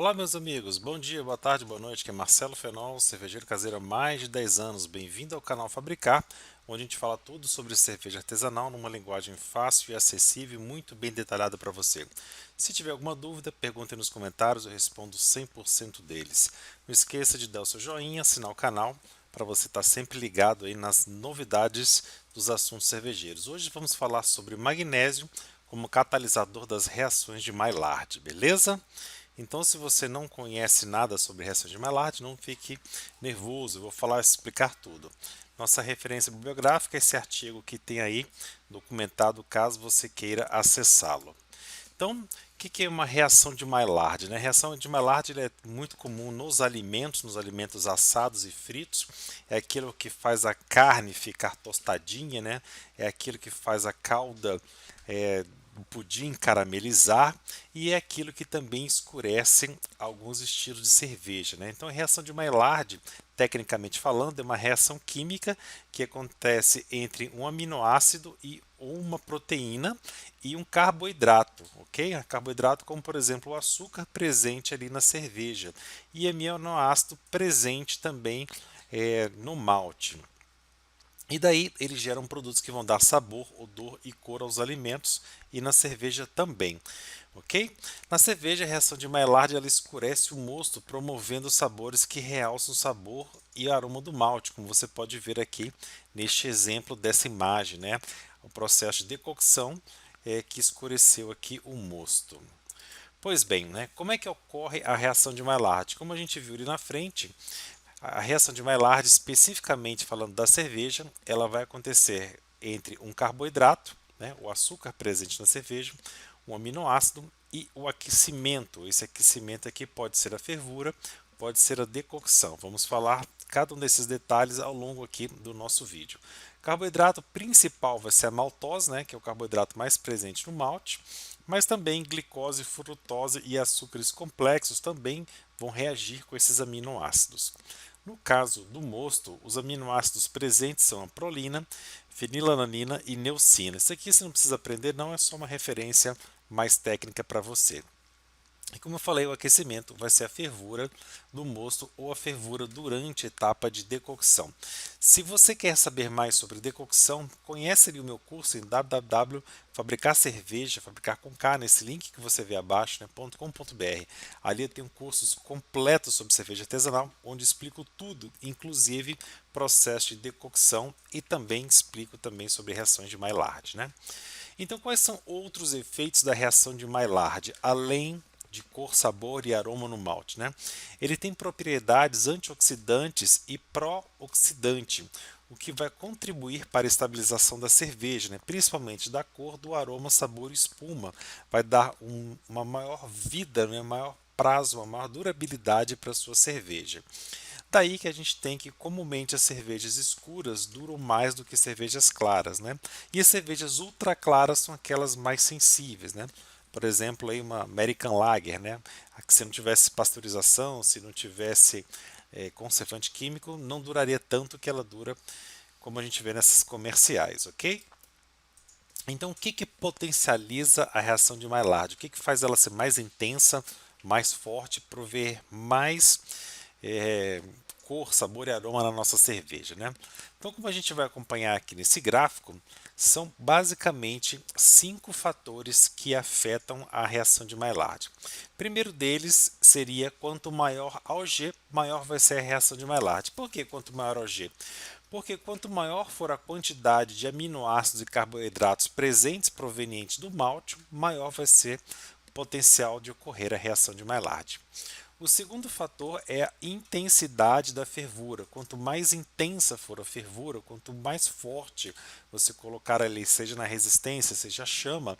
Olá, meus amigos, bom dia, boa tarde, boa noite, aqui é Marcelo Fenol, cervejeiro caseiro há mais de 10 anos. Bem-vindo ao canal Fabricar, onde a gente fala tudo sobre cerveja artesanal numa linguagem fácil e acessível e muito bem detalhada para você. Se tiver alguma dúvida, pergunte nos comentários, eu respondo 100% deles. Não esqueça de dar o seu joinha, assinar o canal, para você estar sempre ligado aí nas novidades dos assuntos cervejeiros. Hoje vamos falar sobre magnésio como catalisador das reações de Maillard, beleza? Então, se você não conhece nada sobre reação de Maillard, não fique nervoso, eu vou explicar tudo. Nossa referência bibliográfica é esse artigo que tem aí documentado, caso você queira acessá-lo. Então, o que é uma reação de Maillard, né? A reação de Maillard é muito comum nos alimentos assados e fritos. É aquilo que faz a carne ficar tostadinha, né? É aquilo que faz a calda do pudim caramelizar e é aquilo que também escurece alguns estilos de cerveja, né? Então, a reação de Maillard, tecnicamente falando, é uma reação química que acontece entre um aminoácido e uma proteína e um carboidrato, ok? Carboidrato como, por exemplo, o açúcar presente ali na cerveja e aminoácido presente também no malte. E daí eles geram produtos que vão dar sabor, odor e cor aos alimentos e na cerveja também, ok? Na cerveja a reação de Maillard ela escurece o mosto, promovendo sabores que realçam o sabor e aroma do malte, como você pode ver aqui neste exemplo dessa imagem, né? O processo de decocção que escureceu aqui o mosto. Pois bem, né? Como é que ocorre a reação de Maillard? Como a gente viu ali na frente, a reação de Maillard, especificamente falando da cerveja, ela vai acontecer entre um carboidrato, né, o açúcar presente na cerveja, um aminoácido e o aquecimento. Esse aquecimento aqui pode ser a fervura, pode ser a decocção. Vamos falar cada um desses detalhes ao longo aqui do nosso vídeo. O carboidrato principal vai ser a maltose, né, que é o carboidrato mais presente no malte, mas também glicose, frutose e açúcares complexos também vão reagir com esses aminoácidos. No caso do mosto, os aminoácidos presentes são a prolina, fenilalanina e leucina. Isso aqui você não precisa aprender, não é só uma referência mais técnica para você. E como eu falei, o aquecimento vai ser a fervura do mosto ou a fervura durante a etapa de decocção. Se você quer saber mais sobre decocção, conhece ali o meu curso em www.fabricarcerveja, fabricar com K, nesse link que você vê abaixo, né, .com.br. Ali eu tenho cursos completos sobre cerveja artesanal, onde explico tudo, inclusive processo de decocção e também explico também sobre reações de Maillard, né? Então, quais são outros efeitos da reação de Maillard, além de cor, sabor e aroma no malte, né? Ele tem propriedades antioxidantes e pró-oxidante, o que vai contribuir para a estabilização da cerveja, né? Principalmente da cor, do aroma, sabor e espuma. Vai dar uma maior vida, né? Maior prazo, uma maior durabilidade para a sua cerveja. Daí que a gente tem que comumente as cervejas escuras duram mais do que cervejas claras, né? E as cervejas ultra claras são aquelas mais sensíveis, né? Por exemplo, aí uma American Lager, né? Se não tivesse pasteurização, se não tivesse conservante químico, não duraria tanto que ela dura como a gente vê nessas comerciais, ok? Então, o que potencializa a reação de Maillard? O que faz ela ser mais intensa, mais forte, prover mais é, cor, sabor e aroma na nossa cerveja, né? Então, como a gente vai acompanhar aqui nesse gráfico, são basicamente 5 fatores que afetam a reação de Maillard. Primeiro deles seria quanto maior a OG, maior vai ser a reação de Maillard. Por que quanto maior a OG? Porque quanto maior for a quantidade de aminoácidos e carboidratos presentes provenientes do malte, maior vai ser o potencial de ocorrer a reação de Maillard. O segundo fator é a intensidade da fervura. Quanto mais intensa for a fervura, quanto mais forte você colocar ali, seja na resistência, seja a chama,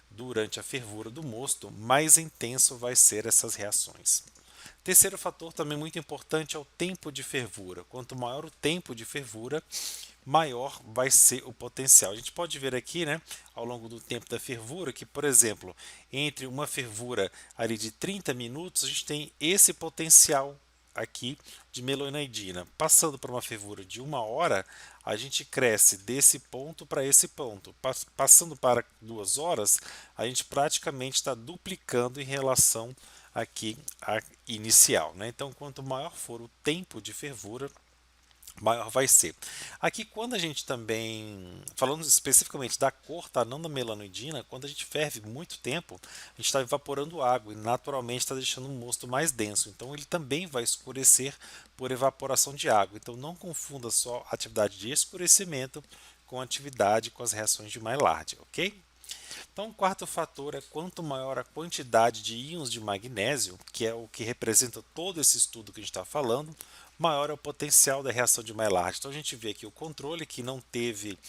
durante a fervura do mosto, mais intenso vai ser essas reações. Terceiro fator também muito importante é o tempo de fervura. Quanto maior o tempo de fervura, maior vai ser o potencial. A gente pode ver aqui, né, ao longo do tempo da fervura, que, por exemplo, entre uma fervura ali de 30 minutos, a gente tem esse potencial aqui de melonaidina. Passando para uma fervura de 1 hora, a gente cresce desse ponto para esse ponto. Passando para 2 horas, a gente praticamente está duplicando em relação aqui a inicial, né? Então, quanto maior for o tempo de fervura, maior vai ser. Aqui, quando a gente também, falando especificamente da cor, tá? Não da melanoidina, quando a gente ferve muito tempo, a gente está evaporando água e naturalmente está deixando o mosto mais denso. Então, ele também vai escurecer por evaporação de água. Então, não confunda só a atividade de escurecimento com a atividade com as reações de Maillard, ok? Então, o quarto fator é quanto maior a quantidade de íons de magnésio, que é o que representa todo esse estudo que a gente está falando, maior é o potencial da reação de Maillard. Então, a gente vê aqui o controle que não teve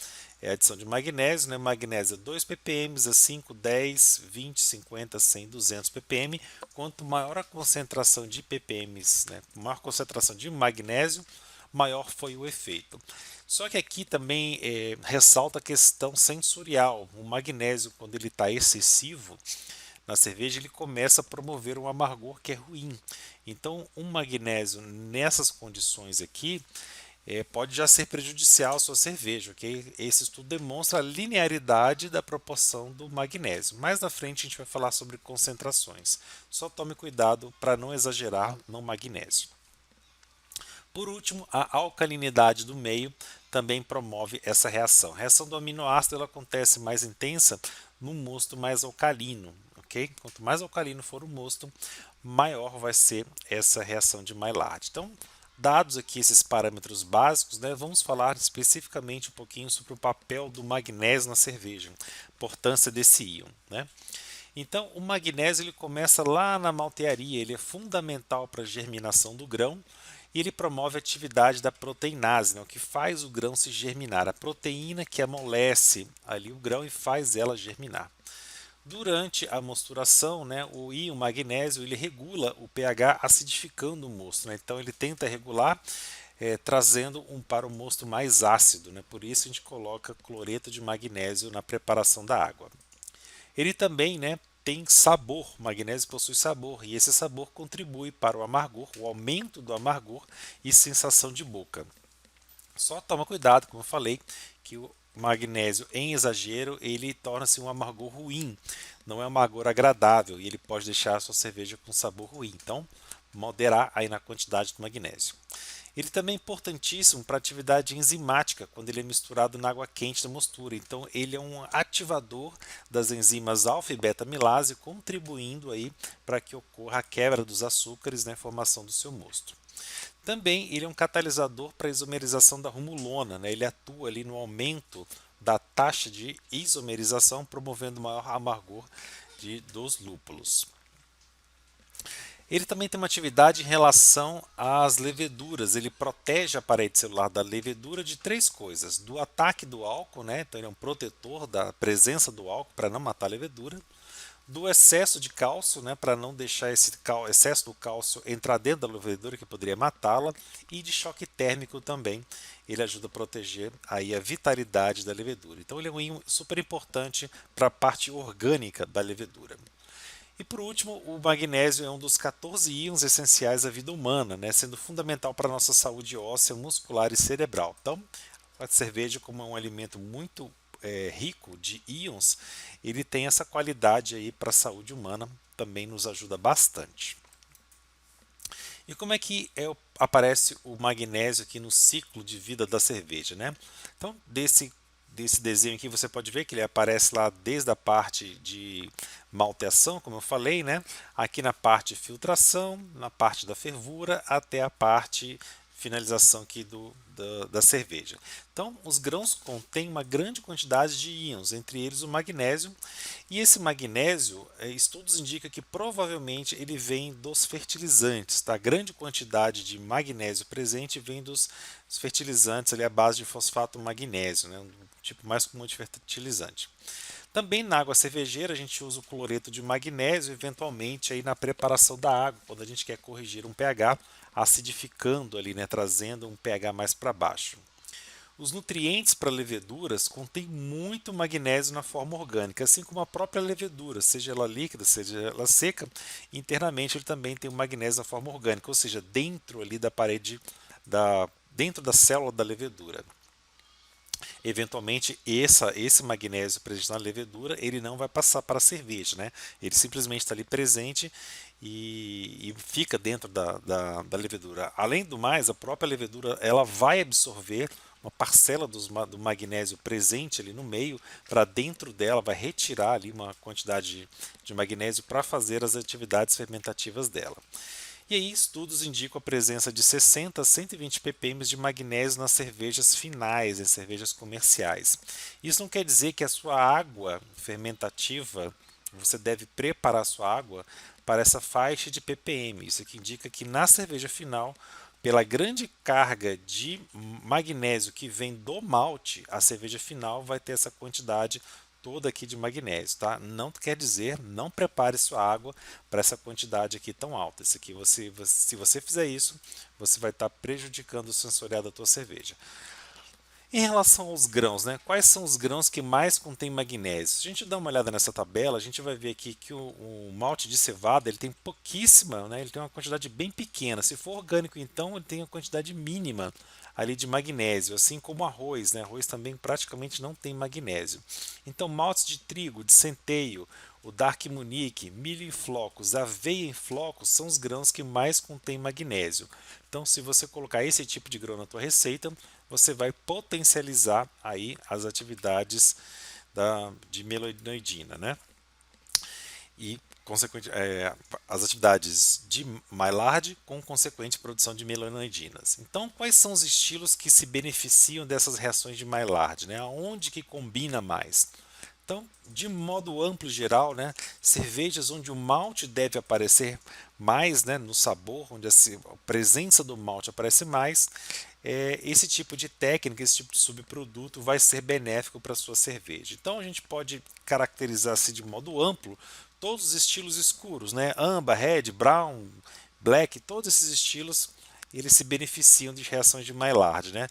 adição de magnésio, né? Magnésio 2 ppm a 5, 10, 20, 50, 100, 200 ppm. Quanto maior a concentração de ppm, né? Maior concentração de magnésio, maior foi o efeito. Só que aqui também ressalta a questão sensorial. O magnésio, quando ele está excessivo na cerveja, ele começa a promover um amargor que é ruim. Então, um magnésio nessas condições aqui pode já ser prejudicial à sua cerveja, ok? Esse estudo demonstra a linearidade da proporção do magnésio. Mais na frente a gente vai falar sobre concentrações. Só tome cuidado para não exagerar no magnésio. Por último, a alcalinidade do meio também promove essa reação. A reação do aminoácido ela acontece mais intensa no mosto mais alcalino. Okay? Quanto mais alcalino for o mosto, maior vai ser essa reação de Maillard. Então, dados aqui esses parâmetros básicos, né, vamos falar especificamente um pouquinho sobre o papel do magnésio na cerveja, a importância desse íon. Né? Então, o magnésio ele começa lá na maltearia, ele é fundamental para a germinação do grão e ele promove a atividade da proteinase, né, o que faz o grão se germinar, a proteína que amolece ali o grão e faz ela germinar. Durante a mosturação, né, o íon magnésio ele regula o pH acidificando o mosto, né, então ele tenta regular trazendo para o mosto mais ácido, né, por isso a gente coloca cloreto de magnésio na preparação da água. Ele também, né, tem sabor, o magnésio possui sabor e esse sabor contribui para o amargor, o aumento do amargor e sensação de boca. Só toma cuidado, como eu falei, que o magnésio em exagero ele torna-se um amargor ruim, não é um amargor agradável e ele pode deixar a sua cerveja com sabor ruim. Então, moderar aí na quantidade de magnésio. Ele também é importantíssimo para a atividade enzimática, quando ele é misturado na água quente da mostura. Então, ele é um ativador das enzimas alfa e beta milase, contribuindo aí para que ocorra a quebra dos açúcares na formação do seu mosto. Também ele é um catalisador para a isomerização da rumulona, né? Ele atua ali no aumento da taxa de isomerização, promovendo maior amargor dos lúpulos. Ele também tem uma atividade em relação às leveduras. Ele protege a parede celular da levedura de três coisas: do ataque do álcool, né? Então ele é um protetor da presença do álcool para não matar a levedura, do excesso de cálcio, né? Para não deixar esse excesso do cálcio entrar dentro da levedura que poderia matá-la, e de choque térmico também. Ele ajuda a proteger aí a vitalidade da levedura. Então ele é um íon super importante para a parte orgânica da levedura. E por último, o magnésio é um dos 14 íons essenciais à vida humana, né, sendo fundamental para a nossa saúde óssea, muscular e cerebral. Então, a cerveja, como é um alimento muito rico de íons, ele tem essa qualidade aí para a saúde humana, também nos ajuda bastante. E como é que aparece o magnésio aqui no ciclo de vida da cerveja, né? Então, desse desenho aqui você pode ver que ele aparece lá desde a parte de malteação, como eu falei, né? Aqui na parte de filtração, na parte da fervura, até a parte finalização aqui da cerveja. Então, os grãos contêm uma grande quantidade de íons, entre eles o magnésio, e esse magnésio, estudos indicam que provavelmente ele vem dos fertilizantes, tá? A grande quantidade de magnésio presente vem dos fertilizantes ali à base de fosfato magnésio, né? Um tipo mais comum de fertilizante. Também na água cervejeira a gente usa o cloreto de magnésio, eventualmente aí na preparação da água, quando a gente quer corrigir um pH, acidificando ali, né, trazendo um pH mais para baixo. Os nutrientes para leveduras contêm muito magnésio na forma orgânica, assim como a própria levedura, seja ela líquida, seja ela seca, internamente ele também tem o magnésio na forma orgânica, ou seja, dentro ali da parede, dentro da célula da levedura. Eventualmente, esse magnésio presente na levedura, ele não vai passar para a cerveja, né? Ele simplesmente está ali presente e fica dentro da levedura. Além do mais, a própria levedura ela vai absorver uma parcela do magnésio presente ali no meio para dentro dela, vai retirar ali uma quantidade de magnésio para fazer as atividades fermentativas dela. E aí, estudos indicam a presença de 60 a 120 ppm de magnésio nas cervejas finais, em cervejas comerciais. Isso não quer dizer que a sua água fermentativa, você deve preparar a sua água para essa faixa de ppm. Isso aqui indica que na cerveja final, pela grande carga de magnésio que vem do malte, a cerveja final vai ter essa quantidade toda aqui de magnésio, tá? Não quer dizer, não prepare sua água para essa quantidade aqui tão alta. Isso aqui, se você fizer isso, você vai estar prejudicando o sensorial da tua cerveja. Em relação aos grãos, né? Quais são os grãos que mais contêm magnésio? Se a gente dá uma olhada nessa tabela, a gente vai ver aqui que o malte de cevada ele tem pouquíssima, né? Ele tem uma quantidade bem pequena. Se for orgânico, então, ele tem uma quantidade mínima ali de magnésio, assim como arroz, né? Arroz também praticamente não tem magnésio. Então, maltes de trigo, de centeio, o Dark Munique, milho em flocos, aveia em flocos são os grãos que mais contêm magnésio. Então, se você colocar esse tipo de grão na tua receita, você vai potencializar aí as atividades de melonoidina, né? E consequente, as atividades de Maillard com consequente produção de melonoidinas. Então, quais são os estilos que se beneficiam dessas reações de Maillard, né? Onde que combina mais? Então, de modo amplo e geral, né, cervejas onde o malte deve aparecer mais, né, no sabor, onde a presença do malte aparece mais, esse tipo de técnica, esse tipo de subproduto vai ser benéfico para a sua cerveja. Então, a gente pode caracterizar-se de modo amplo todos os estilos escuros, né, amber, red, brown, black, todos esses estilos eles se beneficiam de reações de Maillard, né?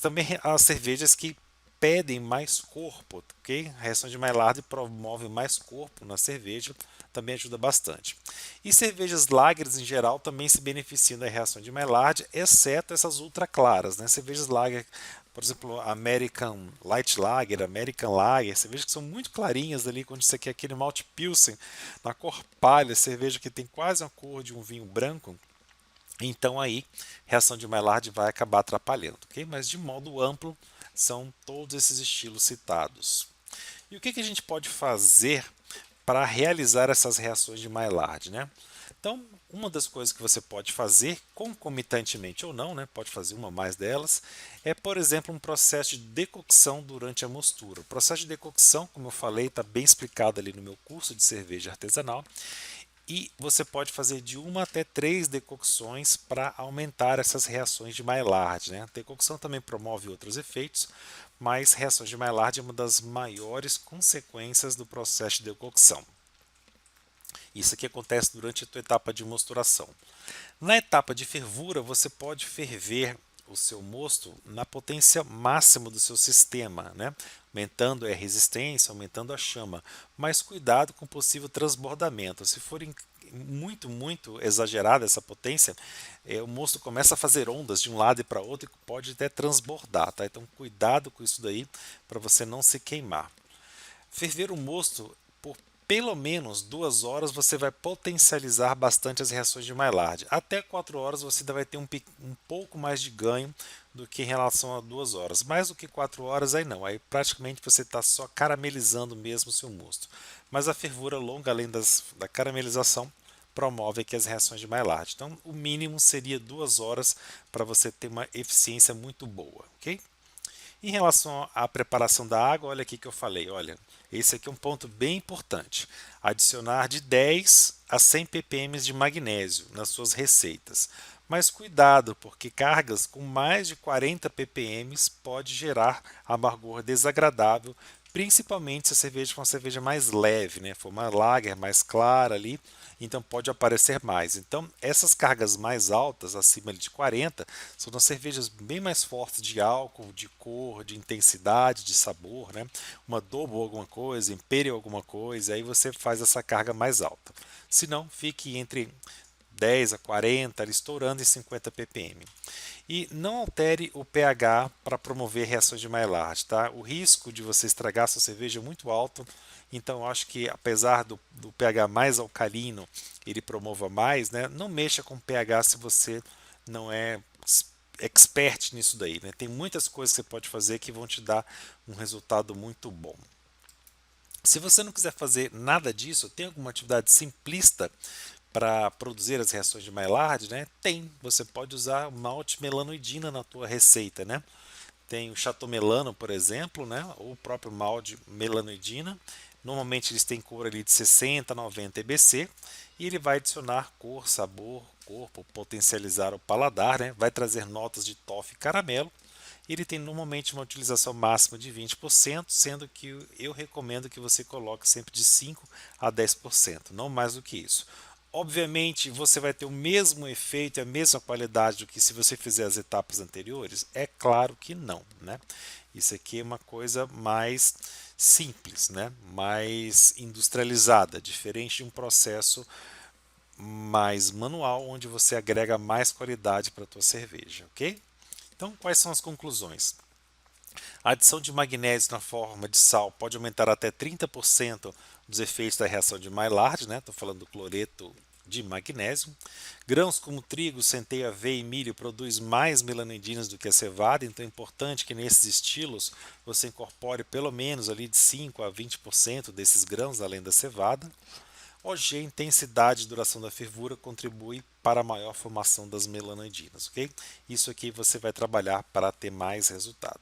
Também há cervejas que pedem mais corpo, ok? A reação de Maillard promove mais corpo na cerveja, também ajuda bastante. E cervejas lagers em geral também se beneficiam da reação de Maillard, exceto essas ultra claras, né? Cervejas lager, por exemplo, American Light Lager, American Lager, cervejas que são muito clarinhas ali, quando você quer aquele malte Pilsen na cor palha, cerveja que tem quase a cor de um vinho branco. Então aí, reação de Maillard vai acabar atrapalhando, ok? Mas de modo amplo, são todos esses estilos citados. E o que a gente pode fazer para realizar essas reações de Maillard, né? Então, uma das coisas que você pode fazer, concomitantemente ou não, né, pode fazer uma ou mais delas, é, por exemplo, um processo de decocção durante a mostura. O processo de decocção, como eu falei, está bem explicado ali no meu curso de cerveja artesanal, e você pode fazer de uma até 3 decocções para aumentar essas reações de Maillard, né? A decocção também promove outros efeitos, mas reações de Maillard é uma das maiores consequências do processo de decocção. Isso aqui acontece durante a tua etapa de mosturação. Na etapa de fervura, você pode ferver o seu mosto na potência máxima do seu sistema, né? Aumentando a resistência, aumentando a chama, mas cuidado com o possível transbordamento. Se for muito exagerada essa potência, o mosto começa a fazer ondas de um lado e para outro e pode até transbordar, tá? Então cuidado com isso daí para você não se queimar. Ferver o mosto por pelo menos 2 horas você vai potencializar bastante as reações de Maillard. Até 4 horas você ainda vai ter um pouco mais de ganho do que em relação a 2 horas. Mais do que 4 horas aí não, aí praticamente você está só caramelizando mesmo o seu mosto. Mas a fervura longa, além da caramelização, promove aqui as reações de Maillard. Então o mínimo seria 2 horas para você ter uma eficiência muito boa, ok? Em relação à preparação da água, olha aqui que eu falei, olha, esse aqui é um ponto bem importante. Adicionar de 10 a 100 ppm de magnésio nas suas receitas. Mas cuidado, porque cargas com mais de 40 ppm pode gerar amargor desagradável, principalmente se a cerveja for uma cerveja mais leve, né? For uma lager mais clara ali, então pode aparecer mais. Então, essas cargas mais altas, acima de 40, são das cervejas bem mais fortes de álcool, de cor, de intensidade, de sabor, né? Uma double alguma coisa, imperial alguma coisa, aí você faz essa carga mais alta. Se não, fique entre 10 a 40, ali, estourando em 50 ppm. E não altere o pH para promover reações de Maillard, tá? O risco de você estragar sua cerveja é muito alto, então eu acho que apesar do pH mais alcalino, ele promova mais, né? Não mexa com pH se você não é expert nisso daí, né? Tem muitas coisas que você pode fazer que vão te dar um resultado muito bom. Se você não quiser fazer nada disso, tem alguma atividade simplista para produzir as reações de Maillard, né? Tem. Você pode usar malte melanoidina na tua receita, né? Tem o Chateau Melano, por exemplo, né? Ou o próprio malte melanoidina. Normalmente eles têm cor ali de 60 a 90 EBC e ele vai adicionar cor, sabor, corpo, potencializar o paladar, né? Vai trazer notas de toffee e caramelo. Ele tem normalmente uma utilização máxima de 20%, sendo que eu recomendo que você coloque sempre de 5 a 10%, não mais do que isso. Obviamente, você vai ter o mesmo efeito e a mesma qualidade do que se você fizer as etapas anteriores? É claro que não, né? Isso aqui é uma coisa mais simples, né? Mais industrializada, diferente de um processo mais manual, onde você agrega mais qualidade para a tua cerveja, ok? Então, quais são as conclusões? A adição de magnésio na forma de sal pode aumentar até 30% dos efeitos da reação de Maillard, né? Estou falando do cloreto de magnésio. Grãos como trigo, centeio, aveia e milho produz mais melanoidinas do que a cevada, então é importante que nesses estilos você incorpore pelo menos ali de 5 a 20% desses grãos além da cevada. OG, intensidade e duração da fervura contribui para a maior formação das melanoidinas, ok? Isso aqui você vai trabalhar para ter mais resultado.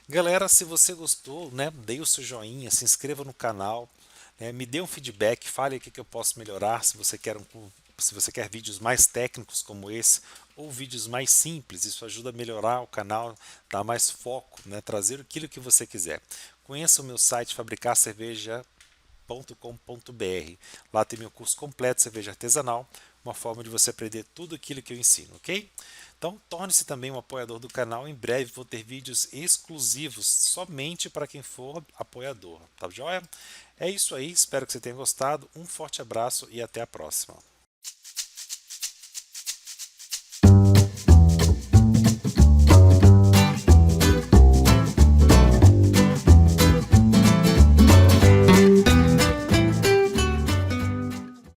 Galera, se você gostou, né, dê o seu joinha, se inscreva no canal, né, me dê um feedback, fale o que eu posso melhorar, se você quer vídeos mais técnicos como esse, ou vídeos mais simples, isso ajuda a melhorar o canal, dar mais foco, né, trazer aquilo que você quiser. Conheça o meu site fabricarcerveja.com.br. Lá tem meu curso completo de cerveja artesanal, uma forma de você aprender tudo aquilo que eu ensino, ok? Então torne-se também um apoiador do canal, em breve vou ter vídeos exclusivos somente para quem for apoiador, tá joia? É isso aí, espero que você tenha gostado, um forte abraço e até a próxima.